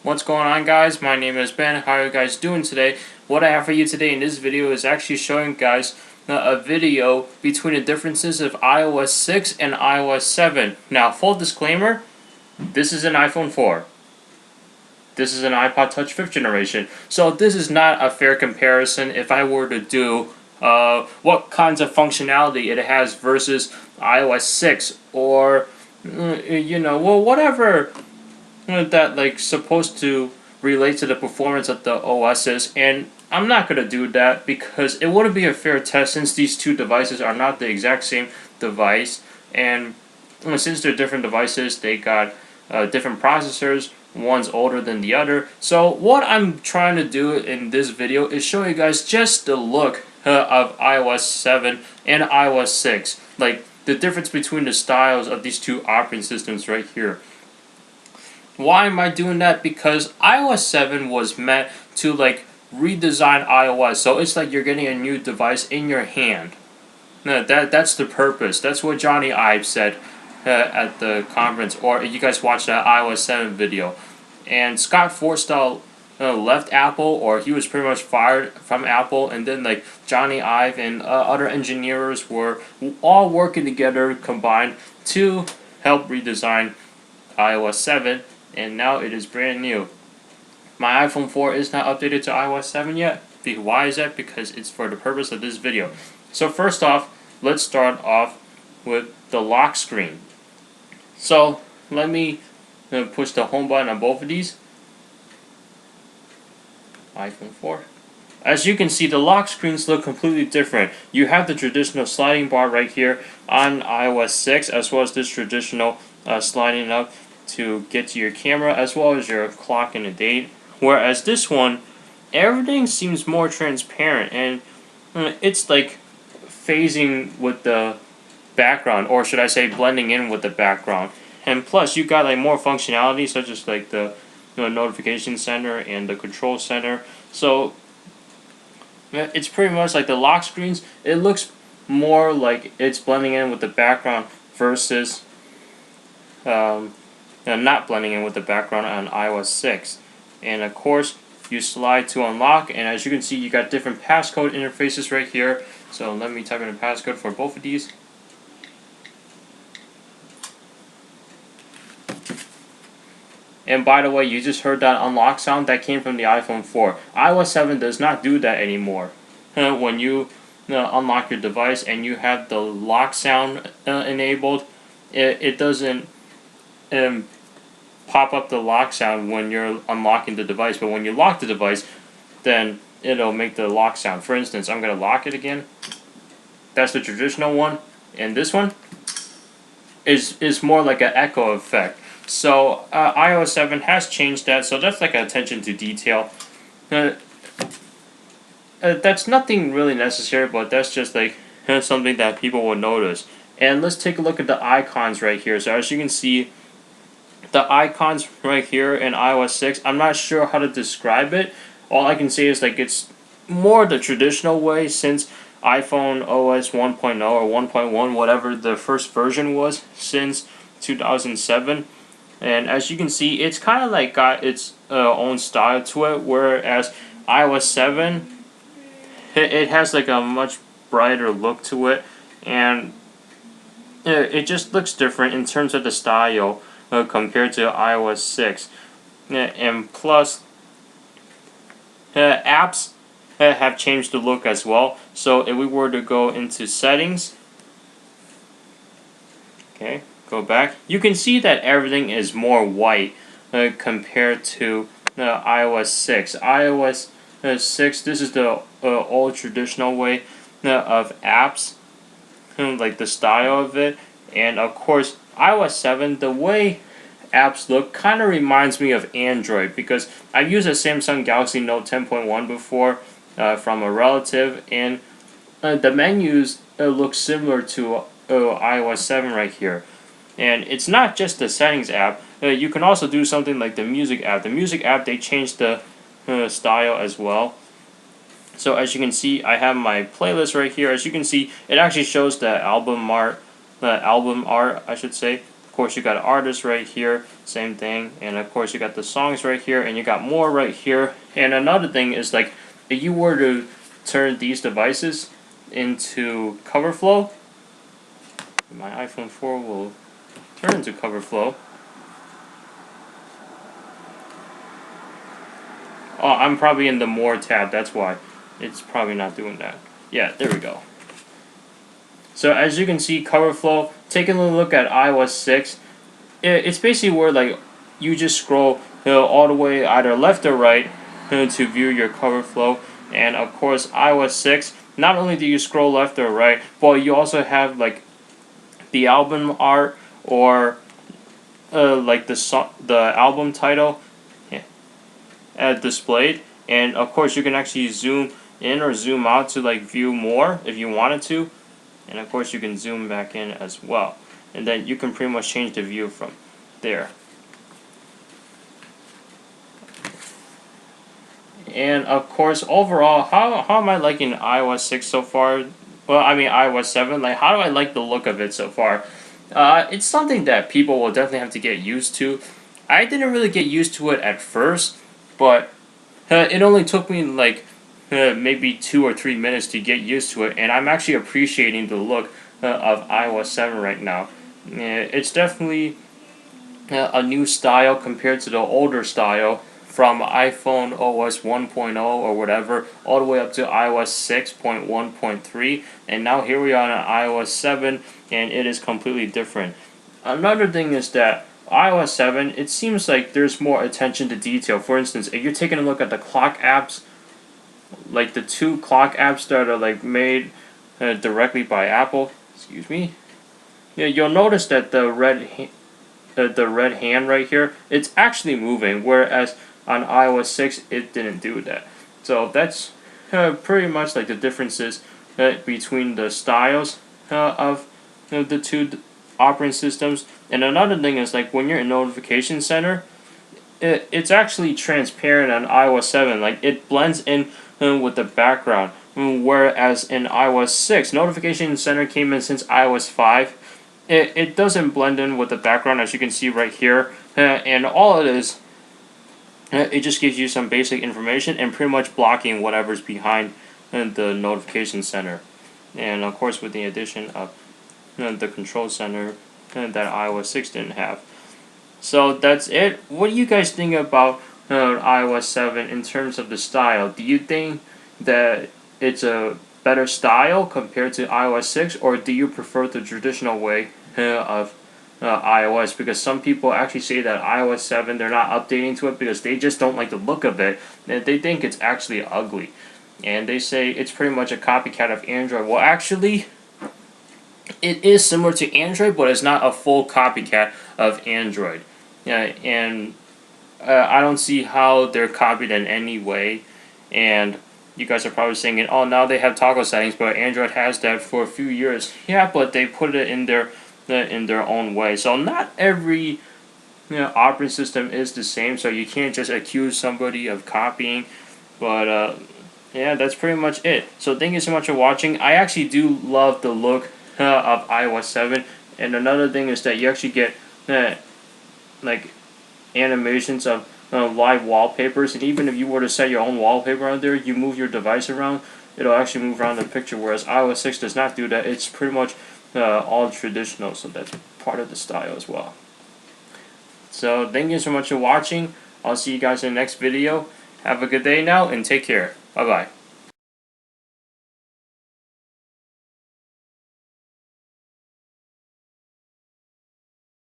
What's going on, guys? My name is Ben. How are you guys doing today? What I have for you today in this video is actually showing guys a video between the differences of iOS 6 and iOS 7. Now, full disclaimer, this is an iPhone 4. This is an iPod Touch 5th generation. So this is not a fair comparison if I were to do what kinds of functionality it has versus iOS 6 or, whatever that like supposed to relate to the performance of the OSs, and I'm not gonna do that because it wouldn't be a fair test since these two devices are not the exact same device, and since they're different devices, they got different processors. One's older than the other. So what I'm trying to do in this video is show you guys just the look of iOS 7 and iOS 6, like the difference between the styles of these two operating systems right here. Why am I doing that? Because iOS 7 was meant to like redesign iOS, so it's like you're getting a new device in your hand. No, that's the purpose. That's what Johnny Ive said at the conference, or you guys watched that iOS 7 video. And Scott Forstall left Apple, or he was pretty much fired from Apple, and then like Johnny Ive and other engineers were all working together combined to help redesign iOS 7. And now it is brand new. My iPhone 4 is not updated to iOS 7 yet. Why is that? Because it's for the purpose of this video. So first off, let's start off with the lock screen. So let me push the home button on both of these. iPhone 4. As you can see, the lock screens look completely different. You have the traditional sliding bar right here on iOS 6, as well as this traditional sliding up to get to your camera, as well as your clock and a date. Whereas this one, everything seems more transparent, and it's like phasing with the background, or should I say blending in with the background. And plus, you got like more functionality, such as like the notification center and the control center. So it's pretty much like the lock screens. It looks more like it's blending in with the background versus not blending in with the background on iOS 6. And of course, you slide to unlock, and as you can see, you got different passcode interfaces right here. So let me type in a passcode for both of these. And by the way, you just heard that unlock sound that came from the iPhone 4. iOS 7 does not do that anymore. When you unlock your device and you have the lock sound enabled, it doesn't pop up the lock sound when you're unlocking the device, but when you lock the device, then it'll make the lock sound. For instance, I'm going to lock it again. That's the traditional one, and this one is more like an echo effect. So iOS 7 has changed that, so that's like attention to detail. That's nothing really necessary, but that's just like something that people will notice. And let's take a look at the icons right here. So as you can see, the icons right here in iOS 6, I'm not sure how to describe it. All I can say is like it's more the traditional way since iPhone OS 1.0 or 1.1, whatever the first version was, since 2007. And as you can see, it's kind of like got its own style to it, whereas iOS 7, it has like a much brighter look to it, and it just looks different in terms of the style compared to iOS 6. And plus, apps have changed the look as well. So if we were to go into settings, okay, go back, you can see that everything is more white compared to iOS 6. iOS 6, this is the old traditional way of apps, like the style of it. And of course, iOS 7, the way apps look kind of reminds me of Android, because I've used a Samsung Galaxy Note 10.1 before from a relative, and the menus look similar to iOS 7 right here. And it's not just the settings app. You can also do something like the music app. The music app, they changed the style as well. So as you can see, I have my playlist right here. As you can see, it actually shows the album art, I should say, Of course, you got artists right here, same thing, and of course you got the songs right here, and you got more right here. And another thing is, like, if you were to turn these devices into cover flow, my iPhone 4 will turn into cover flow. Oh, I'm probably in the more tab, that's why it's probably not doing that. Yeah, there we go. So as you can see, cover flow, taking a look at iOS 6, it's basically where, like, you just scroll all the way either left or right to view your cover flow. And of course, iOS 6, not only do you scroll left or right, but you also have, like, the album art, or like the album title displayed. And of course, you can actually zoom in or zoom out to, like, view more if you wanted to. And of course, you can zoom back in as well. And then you can pretty much change the view from there. And of course, overall, how am I liking iOS 6 so far? Well, I mean iOS 7. Like, how do I like the look of it so far? It's something that people will definitely have to get used to. I didn't really get used to it at first, but it only took me, like, maybe 2 or 3 minutes to get used to it, and I'm actually appreciating the look of iOS 7 right now. It's definitely a new style compared to the older style from iPhone OS 1.0 or whatever, all the way up to iOS 6.1.3, and now here we are on iOS 7, and it is completely different. Another thing is that iOS 7, it seems like there's more attention to detail. For instance, if you're taking a look at the clock apps, like the 2 clock apps that are, like, made directly by Apple, excuse me, yeah, you'll notice that the red hand right here, it's actually moving, whereas on iOS 6 it didn't do that. So that's pretty much like the differences between the styles of the two operating systems. And another thing is, like, when you're in Notification Center, it's actually transparent on iOS 7. Like, it blends in with the background, whereas in iOS 6, Notification Center came in since iOS 5. It doesn't blend in with the background, as you can see right here, and all it is, it just gives you some basic information and pretty much blocking whatever's behind the Notification Center. And of course, with the addition of the Control Center that iOS 6 didn't have. So that's it. What do you guys think about iOS 7 in terms of the style? Do you think that it's a better style compared to iOS 6, or do you prefer the traditional way of iOS? Because some people actually say that iOS 7, they're not updating to it because they just don't like the look of it. They think it's actually ugly. And they say it's pretty much a copycat of Android. Well, actually, it is similar to Android, but it's not a full copycat of Android. And I don't see how they're copied in any way. And you guys are probably saying, oh, now they have toggle settings, but Android has that for a few years. Yeah, but they put it in their own way. So not every operating system is the same, so you can't just accuse somebody of copying. But yeah, that's pretty much it. So thank you so much for watching. I actually do love the look of iOS 7. And another thing is that you actually get like animations of live wallpapers, and even if you were to set your own wallpaper on there, you move your device around, it'll actually move around the picture, whereas iOS 6 does not do that. It's pretty much all traditional, so that's part of the style as well. So thank you so much for watching. I'll see you guys in the next video. Have a good day now, and take care. Bye bye.